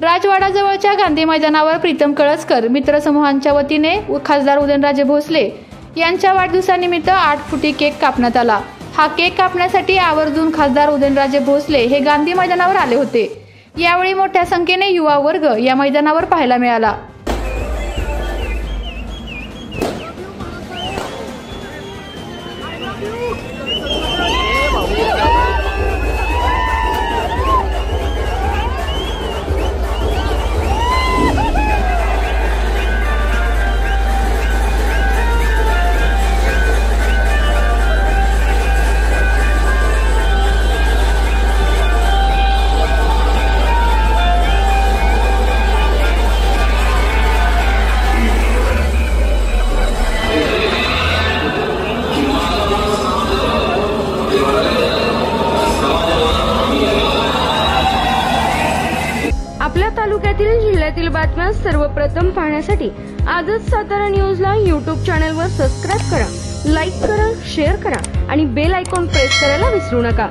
राजवाडाजवळच्या गांधी मैदानावर प्रीतम कळसकर मित्रसमूहांच्या वतीने खासदार उदयनराजे भोसले यांच्या वाढदिवसानिमित्त 8 फुटी केक कापण्यात आला। हा केक कापण्यासाठी आवर्जून खासदार उदयनराजे भोसले हे गांधी मैदानावर आले होते। यावेळी मोठ्या संख्येने युवा वर्ग या मैदानावर पाहायला मिळाला। आपल्या तालुक्यातील जिल्ह्यातील बातम्या सर्वप्रथम पाहण्यासाठी आजच सातारा न्यूजला YouTube चॅनलवर सबस्क्राइब करा, लाईक करा, शेअर करा आणि बेल आयकॉन प्रेस करायला विसरू नका।